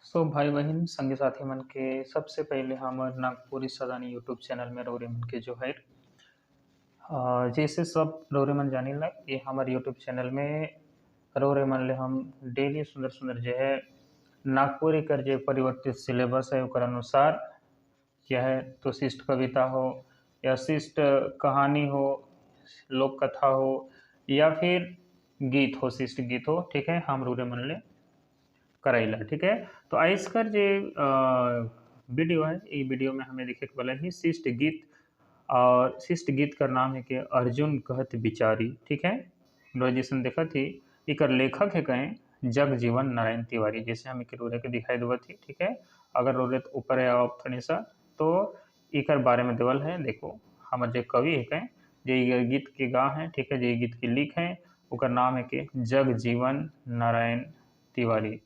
भाई बहन संगी साथी मन के सबसे पहले हमर नागपुरी सदानी यूट्यूब चैनल में रौरे मन के जो है जैसे सब रौरे मन जानी ला ये हमारे यूट्यूब चैनल में रौरे मन ले हम डेली सुंदर सुंदर जो है नागपुरी कर जो परिवर्तित सिलेबस है उकर अनुसार क्या है तो शिष्ट कविता हो या शिष्ट कहानी हो, लोक कथा हो या फिर गीत हो, शिष्ट गीत हो, ठीक है हम रौरे मन ले कराइला, ठीक है। तो आइस कर जे वीडियो है ये वीडियो में हमें देखे वाला ही शिष्ट गीत और शिष्ट गीत का नाम है कि अर्जुन कहत बिचारी, ठीक है। ग्रेजुएशन देखा थी इकर लेखक है कहें जग जीवन नारायण तिवारी, जैसे हम एक रोरे के दिखाई देवत थी, ठीक है। अगर रोरे तो ऊपर है आप थोड़ी सा तो इकर बारे में देवल है। देखो हमारे जो कवि है कहें जे गीत के गा हैं, ठीक है, जे गीत के लिख हैं उकर नाम है कि जग जीवन नारायण तिवारी,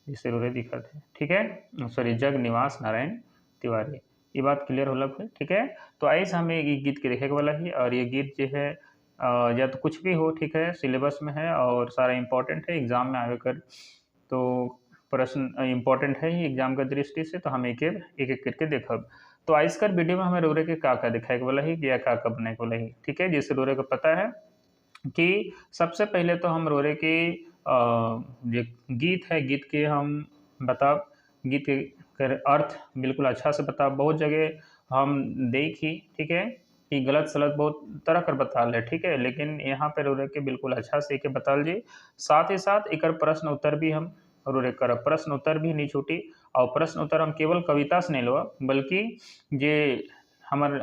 जिसे रोरे दिखा थे, ठीक है, सॉरी जग निवास नारायण तिवारी। ये बात क्लियर होला फिर, ठीक है। तो ऐसे हमें ये गीत के देखे वाला ही और ये गीत जो है या तो कुछ भी हो, ठीक है, सिलेबस में है और सारा इम्पोर्टेंट है एग्जाम में आगे कर, तो प्रश्न इम्पोर्टेंट है ही एग्जाम का दृष्टि से, तो हम एक एक करके देखब। तो आइस कर वीडियो में हमें रोरे के का दिखाए वाला ही या का बनाए वाला ही, ठीक है। जैसे रोरे को पता है कि सबसे पहले तो हम रोरे के जो गीत है गीत के हम बता गीत के कर अर्थ बिल्कुल अच्छा से बता, बहुत जगह हम देखी, ठीक है, कि गलत सलत बहुत तरह कर बताल है, ठीक है, लेकिन यहाँ पे रोरे के बिल्कुल अच्छा से के बताल जी। साथ ही साथ एक प्रश्न उत्तर भी हम रोरे कर, प्रश्न उत्तर भी नहीं छूटी और प्रश्न उत्तर हम केवल कविता से नहीं लो बल्कि जे हमार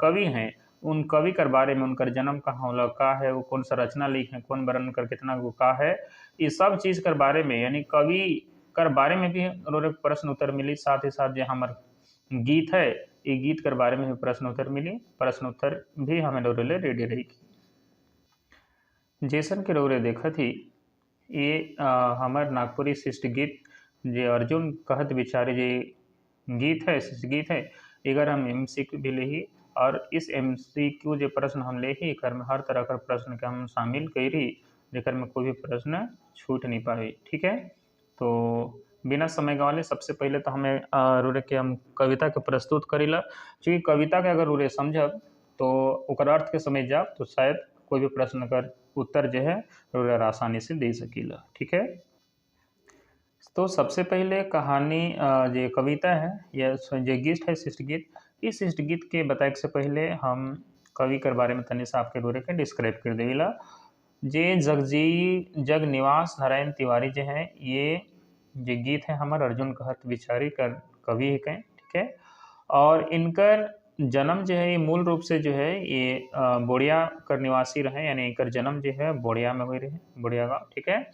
कवि हैं उन कवि कर बारे में, उनकर जन्म कहाँ होला, का है वो, कौन सा रचना लिख है, कौन वर्णन कर कितना वो का है, ये सब चीज़ कर बारे में यानी कवि कर बारे में भी रोरे प्रश्न उत्तर मिली। साथ ही साथ जो हमार गीत है ये गीत कर बारे में भी प्रश्न उत्तर मिली, प्रश्न उत्तर भी हमें रोरे ले रेडी रही। जैसन के रोरे देखा थी ये हमार नागपुरी शिष्ट गीत जे अर्जुन कहत बिचारे जे गीत है, शिष्ट गीत है, अगर हम MCQ भी ले ही और इस MCQ जो प्रश्न हम ले ही कर में हर तरह का प्रश्न के हम शामिल करी जेकर में कोई भी प्रश्न छूट नहीं पाए, ठीक है। तो बिना समय गंवाले सबसे पहले तो हमें रोरे के हम कविता के प्रस्तुत करीला, क्योंकि कविता के अगर रोरे समझब तो ओकर अर्थ के समझ जाब तो शायद कोई भी प्रश्न कर उत्तर जो है रोरे आसानी से दे सकीला, ठीक है। तो सबसे पहले कहानी जो कविता है या जो गीत है शिष्ट गीत, इस शिष्ट गीत के बताए से पहले हम कवि के बारे में तनि सा आपके रोरे के डिस्क्राइब कर देविला। जे जग निवास नारायण तिवारी जो है ये जो गीत है हमार अर्जुन कहत बिचारी कर कवि है कहें, ठीक है। और इनकर जन्म जो है ये मूल रूप से जो है ये बोड़िया कर निवासी रहे, यानी इनकर जन्म जो है बोड़िया में हुई रहे, बोड़िया गाँव, ठीक है।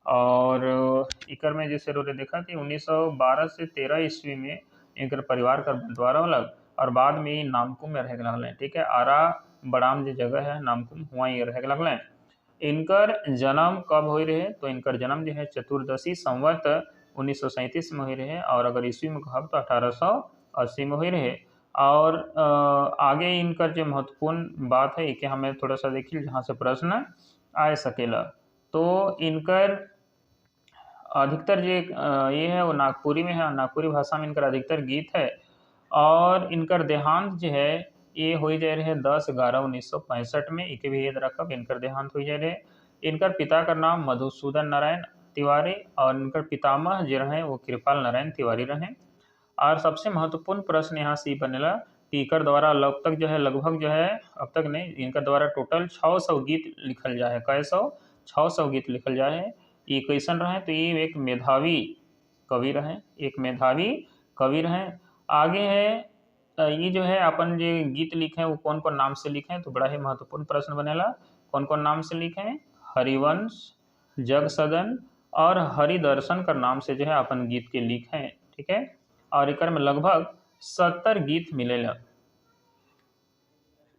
और इकर में जैसे रोरे देखा कि 1912 से 13 ईस्वी में इनकर परिवार का बंटवारा अलग और बाद में ये नामकुम में रह लगल, ठीक है। आरा बड़ाम जो जगह है नामकुम वहाँ ये रह लगल। इनकर जन्म कब हो रहे तो इनकर जन्म जो है चतुर्दशी संवत 1937 में हो रहे और अगर ईस्वी में कहब तो 1880 में हो रहे। और आगे इनकर जो महत्वपूर्ण बात है कि हमें थोड़ा सा देखिए जहाँ से प्रश्न आ सकेला। तो इनकर अधिकतर जो ये है वो नागपुरी में है, नागपुरी भाषा में इनकर अधिकतर गीत है। और इनकर देहांत जो है ये हो जा रहे 10/11/1965 में, इके भी याद रखब इनकर देहांत हो जा रहे। इनकर पिता का नाम मधुसूदन नारायण तिवारी और इनकर पितामह जो रहे वो कृपाल नारायण तिवारी रहे। और सबसे महत्वपूर्ण प्रश्न यहाँ से बनेला कि इनकर द्वारा अब तक जो है लगभग जो है अब तक नहीं इनकर द्वारा टोटल 600 गीत लिखल जाए है, कै सौ 600 गीत लिखल जाए है। ये कैसन रहे तो ये एक मेधावी कवि रहे, एक मेधावी कवि रहे। आगे है ये जो है अपन जो गीत लिखे वो कौन कौन नाम से लिखे तो बड़ा ही महत्वपूर्ण प्रश्न बनेला, कौन कौन नाम से लिखे, हरिवंश, जग सदन और हरिदर्शन का नाम से जो है अपन गीत के लिखे, ठीक है। और एक में लगभग 70 गीत मिलेला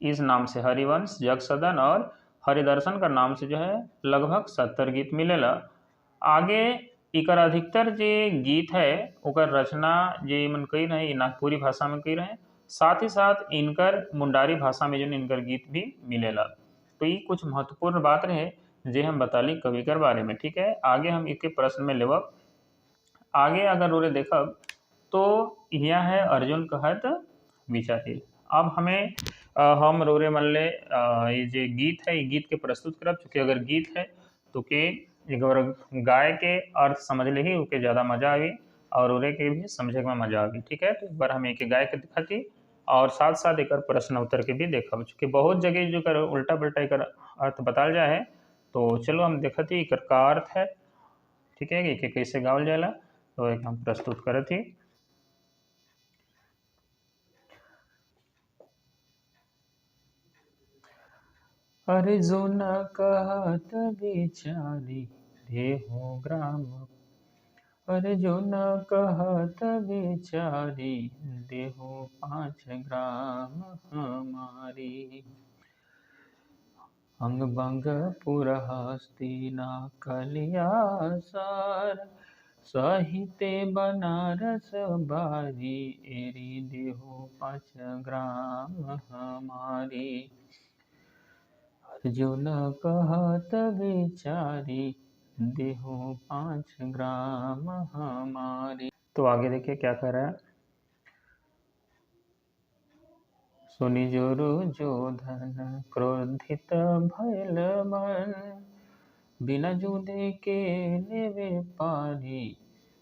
इस नाम से, हरिवंश, जग सदन और हरिदर्शन का नाम से जो है लगभग 70 गीत मिलेला। आगे इकर अधिकतर जो गीत है ओकर रचना जे मन कई रहे नागपुरी भाषा में कई रहे, साथ ही साथ इनकर मुंडारी भाषा में जो इनकर गीत भी मिलेला। तो ये कुछ महत्वपूर्ण बात रहे जे हम बताली कवि कर बारे में, ठीक है। आगे हम एक प्रश्न में लेवब आगे अगर उरे देखब तो यह है अर्जुन कहत विचारे। अब हमें हम रोरे मन ले ये जो गीत है, ये गीत के प्रस्तुत करब। चूँकि अगर गीत है तो के अगर गाय के अर्थ समझ लेही ओके ज़्यादा मजा आवी और उरे के भी समझे में मजा आवी। ठीक है, तो एक बार हम एक गाय के दिखती और साथ साथ एक प्रश्न उत्तर के भी देखब। चूँकि बहुत जगह जो कर उल्टा पुल्टा एक अर्थ बताल जाए है, तो चलो हम देखती एक का अर्थ है। ठीक है, कि कैसे गावल जाला, तो एक हम प्रस्तुत करत ही। अर्जुन कहत विचारी देहु ग्राम, अर्जुन कहत विचारी देहु 5 ग्राम हमारी। अंग बंग पुर हस्तिना कलिया सार, सहिते बनारस बारी एरी देहु 5 ग्राम हमारी। अर्जुन कहत विचारी देहु 5 ग्राम हमारी। तो आगे देखिए क्या कर रहा है। सुनि जोरु जोधन क्रोधित भयल मन, बिना जुदे के लेवे पारी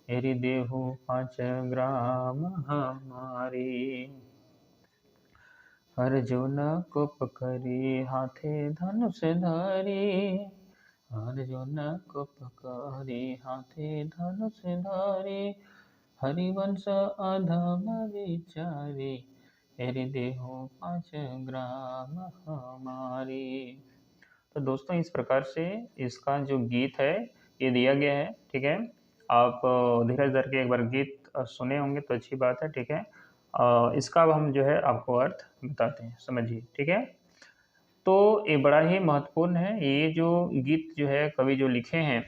एरी देहु 5 ग्राम हमारी। अर्जुन कुप करी हाथे धनुष धरी, अर्जुन कुप करी हाथे धनुष धरी, हरिवंश अधम विचारी एरी देहु 5 ग्राम हमारी। तो दोस्तों इस प्रकार से इसका जो गीत है ये दिया गया है। ठीक है, आप धीरज धर के एक बार गीत सुने होंगे तो अच्छी बात है। ठीक है, इसका अब हम जो है आपको अर्थ बताते हैं, समझिए। ठीक है, तो ये बड़ा ही महत्वपूर्ण है। ये जो गीत जो है कवि जो लिखे हैं,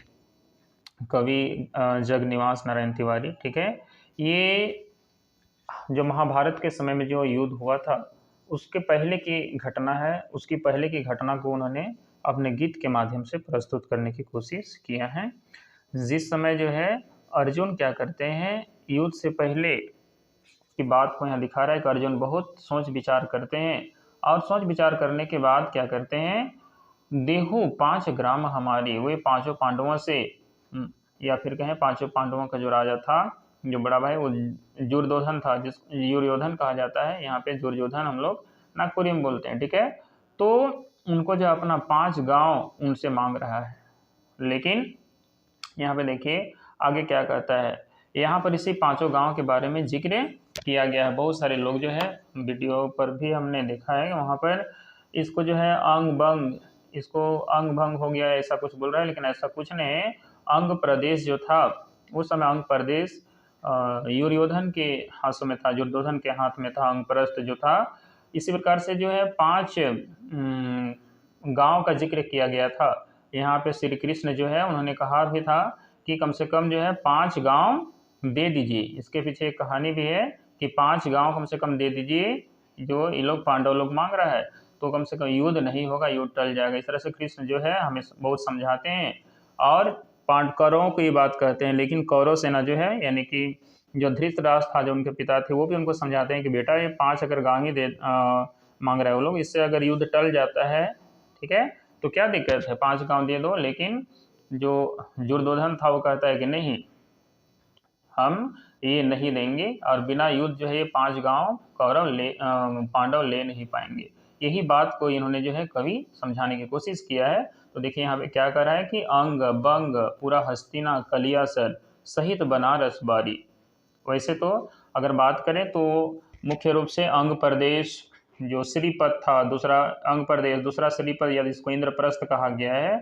कवि जगनिवास नारायण तिवारी। ठीक है, ये जो महाभारत के समय में जो युद्ध हुआ था उसके पहले की घटना है, उसकी पहले की घटना को उन्होंने अपने गीत के माध्यम से प्रस्तुत करने की कोशिश किया है। जिस समय जो है अर्जुन क्या करते हैं, युद्ध से पहले की बात को यहाँ दिखा रहा है कि अर्जुन बहुत सोच विचार करते हैं और सोच विचार करने के बाद क्या करते हैं, देहु 5 ग्राम हमारी, वे पांचों पांडवों से या फिर कहें पांचों पांडवों का जो राजा था, जो बड़ा भाई वो दुर्योधन था, जिस दुर्योधन कहा जाता है, यहाँ पे दुर्योधन हम लोग नागपुरी में बोलते हैं। ठीक है, तो उनको जो अपना 5 गांव उनसे मांग रहा है। लेकिन यहाँ पे देखिए आगे क्या कहता है, यहाँ पर इसी 5 गांव के बारे में जिक्र किया गया है। बहुत सारे लोग जो है वीडियो पर भी हमने देखा है, वहाँ पर इसको जो है अंग बंग, इसको अंग भंग हो गया ऐसा कुछ बोल रहा है, लेकिन ऐसा कुछ नहीं है। अंग प्रदेश जो था उस समय, अंग प्रदेश दुर्योधन के हाथों में था, दुर्योधन के हाथ में था अंग प्रस्थ जो था। इसी प्रकार से जो है 5 गांव का जिक्र किया गया था। यहाँ पे श्री कृष्ण जो है उन्होंने कहा भी था कि कम से कम जो है 5 गांव दे दीजिए। इसके पीछे एक कहानी भी है कि 5 गांव कम से कम दे दीजिए, जो ये लोग पांडव लोग मांग रहा है, तो कम से कम युद्ध नहीं होगा, युद्ध टल जाएगा। इस तरह से कृष्ण जो है हमें बहुत समझाते हैं और पांडवों को ये बात कहते हैं। लेकिन कौरव सेना जो है, यानी कि जो धृतराष्ट्र था, जो उनके पिता थे, वो भी उनको समझाते हैं कि बेटा ये 5 अगर गांव ही मांग रहे हो लोग, इससे अगर युद्ध टल जाता है, ठीक है, तो क्या दिक्कत है, 5 गांव दे दो। लेकिन जो दुर्योधन था वो कहता है कि नहीं, हम ये नहीं देंगे और बिना युद्ध जो है ये 5 गांव पांडव ले नहीं पाएंगे। यही बात को इन्होंने जो है कवि समझाने की कोशिश किया है। तो देखिए यहाँ पे क्या कर रहा है कि अंग बंग पूरा हस्तिना कलियासर सहित बनारस बारी। वैसे तो अगर बात करें तो मुख्य रूप से अंग प्रदेश जो श्रीपद था, दूसरा अंग प्रदेश, दूसरा श्रीपद या जिसको इंद्रप्रस्थ कहा गया है,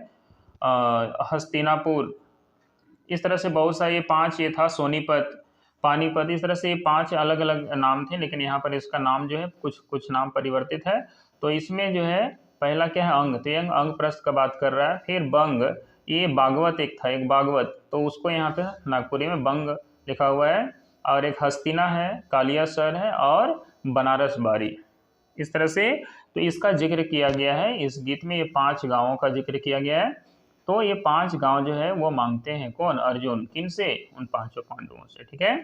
हस्तिनापुर, इस तरह से बहुत सारे 5 ये था, सोनीपत, पानीपत, इस तरह से 5 अलग अलग नाम थे। लेकिन यहाँ पर इसका नाम जो है कुछ नाम परिवर्तित है। तो इसमें जो है पहला क्या है, अंग, तो अंग प्रस्थ का बात कर रहा है। फिर बंग, ये बागवत एक था, एक बागवत, तो उसको यहाँ पे नागपुरी में बंग लिखा हुआ है। और एक हस्तिना है, कालियासर है और बनारस बारी। इस तरह से तो इसका जिक्र किया गया है इस गीत में, ये 5 गांवों का जिक्र किया गया है। तो ये 5 गांव जो है वो मांगते हैं कौन, अर्जुन, किन से, उन पांचों पांडवों से, ठीक है।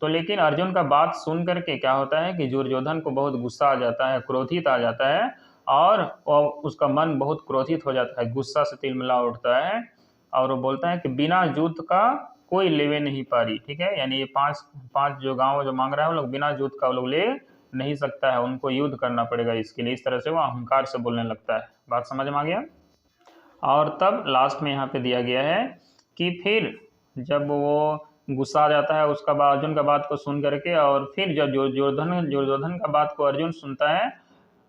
तो लेकिन अर्जुन का बात सुन करके क्या होता है कि दुर्योधन को बहुत गुस्सा आ जाता है, क्रोधित आ जाता है, और उसका मन बहुत क्रोधित हो जाता है, गुस्सा से तिलमिला उठता है, और वो बोलता है कि बिना युद्ध का कोई लेवे नहीं पारी, ठीक है। यानी ये पांच पांच जो गांव जो मांग रहा है वो लोग बिना युद्ध का वो लोग ले नहीं सकता है, उनको युद्ध करना पड़ेगा इसके लिए, इस तरह से वो अहंकार से बोलने लगता है। बात समझ में आ गया। और तब लास्ट में यहाँ पे दिया गया है कि फिर जब वो गुस्सा आ जाता है उसका बाद अर्जुन का बात को सुन करके, और फिर जब दुर्योधन का बात को अर्जुन सुनता है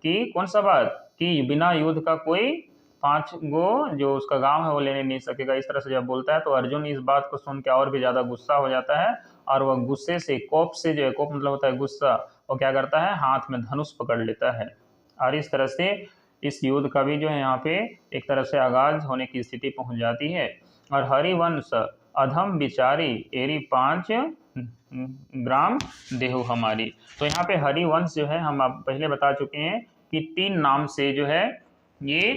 कि कौन सा बात, कि बिना युद्ध का कोई 5 गो जो उसका गांव है वो लेने नहीं सकेगा, इस तरह से जब बोलता है तो अर्जुन इस बात को सुन के और भी ज्यादा गुस्सा हो जाता है, और वह गुस्से से, कोप से, जो है कोप मतलब होता है गुस्सा, वो क्या करता है, हाथ में धनुष पकड़ लेता है। और इस तरह से इस युद्ध का भी जो है यहाँ पे एक तरह से आगाज होने की स्थिति पहुंच जाती है। और हरिवंश अधम बिचारी एरी 5 ग्राम देहु हमारी। तो यहाँ पे हरिवंश जो है हम आप पहले बता चुके हैं कि 3 नाम से जो है ये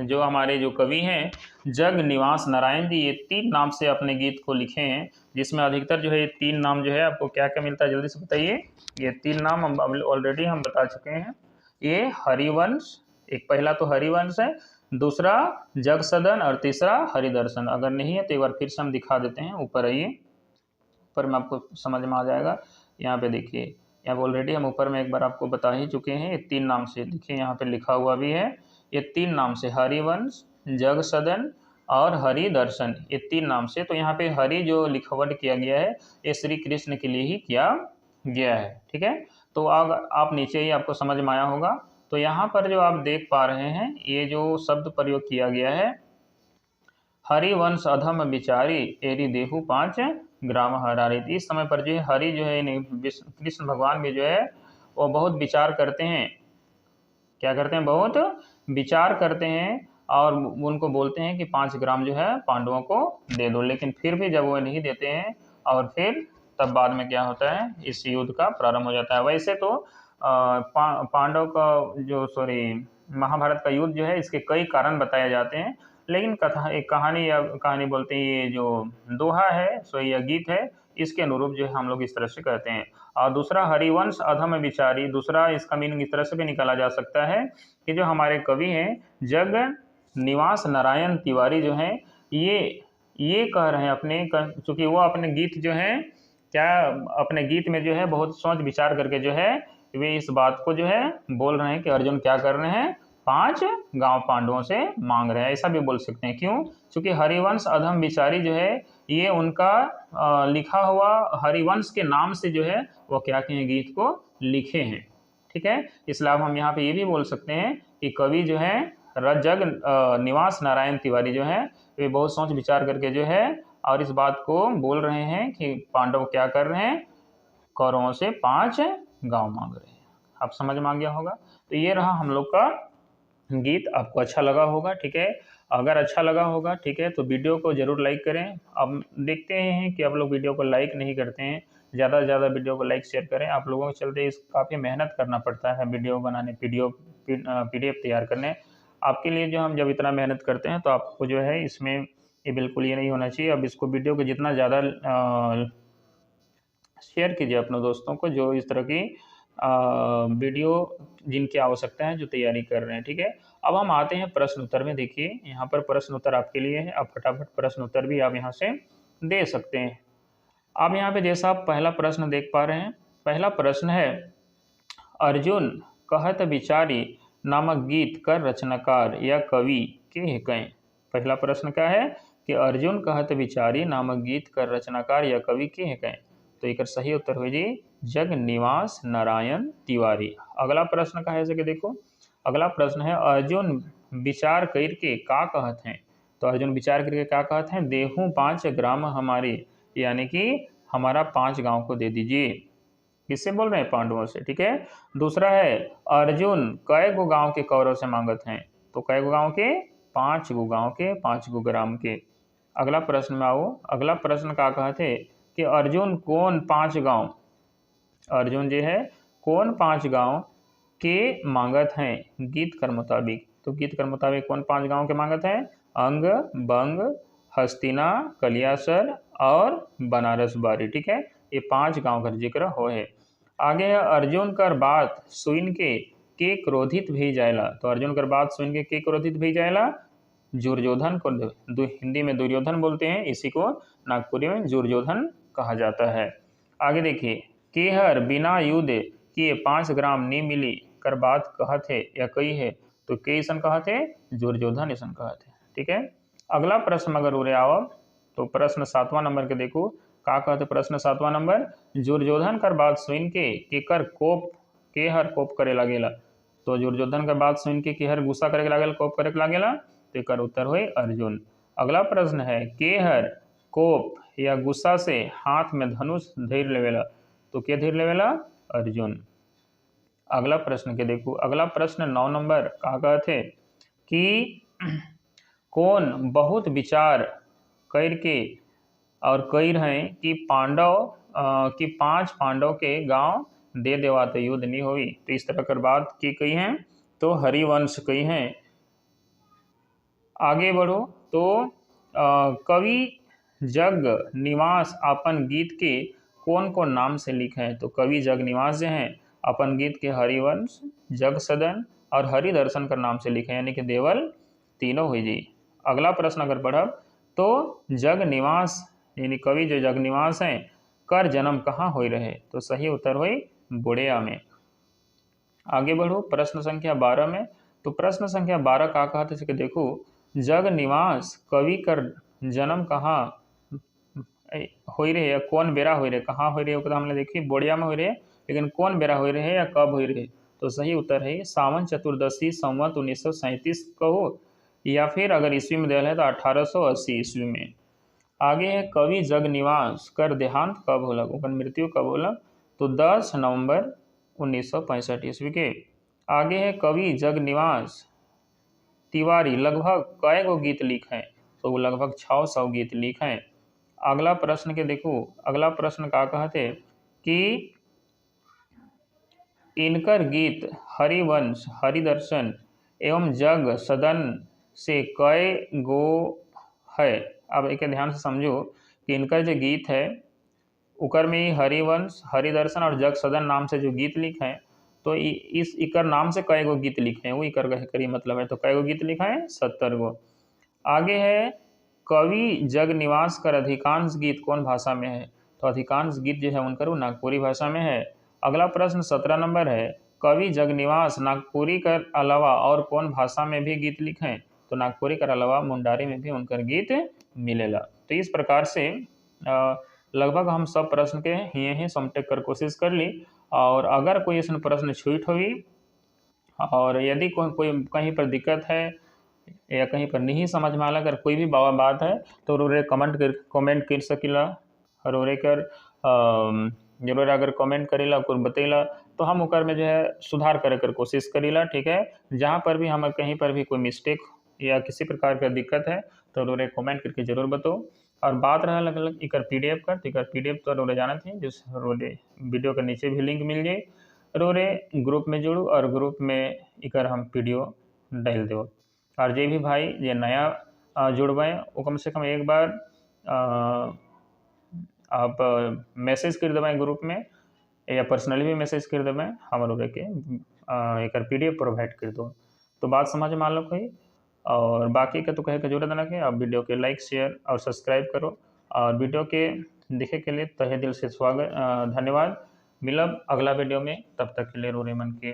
जो हमारे जो कवि हैं जग निवास नारायण जी, ये 3 नाम से अपने गीत को लिखे हैं, जिसमें अधिकतर जो है ये 3 नाम जो है आपको क्या क्या मिलता है जल्दी से बताइए। ये 3 नाम हम ऑलरेडी हम बता चुके हैं। ये हरिवंश, एक पहला तो हरिवंश है, दूसरा जग सदन, और तीसरा हरिदर्शन। अगर नहीं है तो एक बार फिर से हम दिखा देते हैं, ऊपर आइए, ऊपर में आपको समझ में आ जाएगा। यहाँ पे देखिए, यहाँ पे ऑलरेडी हम ऊपर में एक बार आपको बता ही चुके हैं, ये 3 नाम से, देखिए यहाँ पे लिखा हुआ भी है, ये 3 नाम से, हरिवंश, जग सदन और हरि दर्शन, ये 3 नाम से। तो यहाँ पे हरि जो लिखावट किया गया है ये श्री कृष्ण के लिए ही किया गया है, ठीक है। तो आप नीचे ही आपको समझ में आया होगा। तो यहाँ पर जो आप देख पा रहे हैं ये जो शब्द प्रयोग किया गया है, हरिवंश अधम विचारी एरी देहु 5 ग्राम हरारी, इस समय पर जो है हरि जो है कृष्ण भगवान भी जो है वो बहुत विचार करते हैं, क्या करते हैं, बहुत विचार करते हैं, और उनको बोलते हैं कि 5 ग्राम जो है पांडवों को दे दो, लेकिन फिर भी जब वो नहीं देते हैं, और फिर तब बाद में क्या होता है, इस युद्ध का प्रारंभ हो जाता है। वैसे तो पांडव का जो महाभारत का युद्ध जो है इसके कई कारण बताए जाते हैं, लेकिन कथा एक कहानी या कहानी बोलते हैं, ये जो दोहा है या गीत है, इसके अनुरूप जो है हम लोग इस तरह से कहते हैं। और दूसरा हरिवंश अधम विचारी, दूसरा इसका मीनिंग इस तरह से भी निकाला जा सकता है कि जो हमारे कवि हैं जग निवास नारायण तिवारी जो हैं ये कह रहे हैं अपने, चूंकि वो अपने गीत जो है क्या, अपने गीत में जो है बहुत सोच विचार करके जो है वे इस बात को जो है बोल रहे हैं कि अर्जुन क्या कर रहे हैं, 5 गांव पांडवों से मांग रहे हैं, ऐसा भी बोल सकते हैं। क्यों, क्योंकि हरिवंश अधम विचारी जो है ये उनका लिखा हुआ हरिवंश के नाम से जो है वो क्या कहें, गीत को लिखे हैं, ठीक है। इसलिए हम यहाँ पे ये भी बोल सकते हैं कि कवि जो है जग निवास नारायण तिवारी जो है वे बहुत सोच विचार करके जो है और इस बात को बोल रहे हैं कि पांडव क्या कर रहे हैं, कौरवों से 5 गांव मांग रहे हैं। आप समझ में आ गया होगा। तो ये रहा हम लोग का गीत, आपको अच्छा लगा होगा, ठीक है। अगर अच्छा लगा होगा, ठीक है, तो वीडियो को जरूर लाइक करें। अब देखते हैं कि आप लोग वीडियो को लाइक नहीं करते हैं, ज़्यादा से ज़्यादा वीडियो को लाइक शेयर करें। आप लोगों के चलते इस काफ़ी मेहनत करना पड़ता है वीडियो बनाने, PDF तैयार करने। आपके लिए जो हम जब इतना मेहनत करते हैं तो आपको जो है इसमें ये बिल्कुल ये नहीं होना चाहिए। अब इसको वीडियो को जितना ज़्यादा शेयर कीजिए अपने दोस्तों को जो इस तरह की वीडियो जिनकी आवश्यकता है, जो तैयारी कर रहे हैं, ठीक है। अब हम आते हैं प्रश्न उत्तर में। देखिए यहाँ पर प्रश्न उत्तर आपके लिए है, आप फटाफट प्रश्न उत्तर भी आप यहाँ से दे सकते हैं। आप यहाँ पे जैसा आप पहला प्रश्न देख पा रहे हैं, पहला प्रश्न है अर्जुन कहत विचारी नामक गीत कर रचनाकार या कवि के कहें। पहला प्रश्न क्या है कि अर्जुन कहत विचारी नामक गीत कर रचनाकार या कवि के कहें। तो एक सही उत्तर हो जी जग निवास नारायण तिवारी। अगला प्रश्न का है कि देखो, अगला प्रश्न है अर्जुन विचार करके का कहत हैं। तो अर्जुन विचार करके क्या कहते हैं, देहू 5 ग्राम हमारे, यानी कि हमारा 5 गांव को दे दीजिए। किससे बोल रहे हैं, पांडवों से, ठीक है। दूसरा है अर्जुन कै गो गांव के कौरव से मांगत हैं। तो कै गो गांव के, 5 गो गांव के, 5 गो ग्राम के। अगला प्रश्न में आओ, अगला प्रश्न का कहते कि अर्जुन कौन 5 गांव, अर्जुन जो है कौन 5 गांव के मांगत हैं गीत कर मुताबिक। तो गीत कर मुताबिक कौन 5 गांव के मांगत हैं, अंग, बंग, हस्तिना, कलियासर और बनारस बारी। ठीक है, ये 5 गांव का जिक्र हो है। आगे है अर्जुन कर बात सुइन के क्रोधित भी जायला। तो अर्जुन कर बात सुइन के क्रोधित भी जायला, दुर्योधन को हिंदी में दुर्योधन बोलते हैं, इसी को नागपुरी में दुर्योधन कहा जाता है। आगे देखिए, केहर बिना युद्ध किए 5 ग्राम नी मिली कर बात कहत है या कही है। तो के ईसन कहत है, दुर्योधन ईसन कहत है। ठीक है, अगला प्रश्न अगर उरे आवब तो प्रश्न 7वां नंबर के देखो का कहते। प्रश्न 7वां नंबर, दुर्योधन कर बात सुन के केकर कोप केहर कोप करे लागेला। तो दुर्योधन कर बात सुन के केहर गुस्सा करे लागेला, कोप करे लागेला। तो एकर उत्तर होई अर्जुन। अगला प्रश्न है, केहर कोप या गुस्सा से हाथ में धनुष धैर लेवेला। तो के धैर लेवेला, अर्जुन। अगला प्रश्न के देखो, अगला प्रश्न 9 नंबर का कहते कि कौन बहुत विचार करके और कही रहे कि कि 5 पांडव के गांव दे देवा तो युद्ध नहीं हुई। तो इस तरह कर बात की कही है, तो हरिवंश कही है। आगे बढ़ो तो कवि जग निवास अपन गीत के कौन कौन नाम से लिखे हैं। तो कवि जग निवास जो हैं अपन गीत के हरिवंश, जग सदन और हरिदर्शन का नाम से लिखे, यानी कि देवल तीनों हुई जी। अगला प्रश्न अगर पढ़ब तो जग निवास यानी कवि जो जग निवास हैं कर जन्म कहाँ हो रहे। तो सही उत्तर हुई बुढ़िया में। आगे बढ़ो प्रश्न संख्या 12 में। तो प्रश्न संख्या 12 का कहते हैं कि देखो, जग निवास कवि कर जन्म कहाँ हो रहे या कौन बेरा हो रहे, कहाँ हो रहे हो, हमने देखी बोड़िया में हो रहे, लेकिन कौन बेरा हो रहे या कब हो रहे। तो सही उत्तर है सावन चतुर्दशी संवत 1937 कहो, या फिर अगर ईस्वी में दिया है तो 1880 ईस्वी में। आगे है कवि जग निवास कर देहांत कब होला, ओकर मृत्यु कब होला। तो 10 नवंबर 1965 ईस्वी के। आगे है कवि जग निवास तिवारी लगभग कई गो गीत लिखे हैं। तो वो लगभग 600 गीत लिखे हैं। अगला प्रश्न के देखो, अगला प्रश्न का कहते कि इनकर गीत हरिवंश, हरिदर्शन एवं जग सदन से कई गो है। अब एक ध्यान से समझो कि इनकर जो गीत है उकर में हरिवंश, हरिदर्शन और जग सदन नाम से जो गीत लिखे हैं, तो इस इकर नाम से कई गो गीत लिखे हैं, वो इकर करी मतलब है। तो कई गो गीत लिखे हैं, 70 गो। आगे है कवि जग निवास कर अधिकांश गीत कौन भाषा में है। तो अधिकांश गीत जो है उनकर वो नागपुरी भाषा में है। अगला प्रश्न 17 नंबर है, कवि जग निवास नागपुरी कर अलावा और कौन भाषा में भी गीत लिखे हैं। तो नागपुरी कर अलावा मुंडारी में भी उनकर गीत मिलेला। तो इस प्रकार से लगभग हम सब प्रश्न के ही समटेक कर कोशिश कर ली। और अगर कोई ऐसा प्रश्न छूट हुई और यदि कोई कहीं पर दिक्कत है या कहीं पर नहीं समझ में आला, अगर कोई भी बात है तो रोरे कमेंट कर सकीला। रोरे कर जरूर अगर कमेंट करेला कुछ बतेला तो हम ओकर में जो है सुधार करे कर कोशिश करीला। ठीक है, जहाँ पर भी हम कहीं पर भी कोई मिस्टेक या किसी प्रकार का दिक्कत है तो रोरे कमेंट करके जरूर बताओ। और बात रहा अलग अलग इकर PDF कर, तो इकर PDF तो रोरे जाना थी, जिस रोरे वीडियो के नीचे भी लिंक मिल जाए। रोरे ग्रुप में जुड़ू और ग्रुप में इकर हम वीडियो डाल दो। और जे भी भाई ये नया जुड़बे वो कम से कम एक बार आप मैसेज कर देवें ग्रुप में या पर्सनली भी मैसेज कर देवें, हमारे के एक PDF प्रोवाइड कर दो। तो बात समझ में आलो कोई, और बाकी का तो कहे का जरूरत ना है। आप वीडियो के लाइक शेयर और सब्सक्राइब करो, और वीडियो के देखे के लिए तहे दिल से स्वागत, धन्यवाद। मिलब अगला वीडियो में, तब तक के लिए रोरे मन के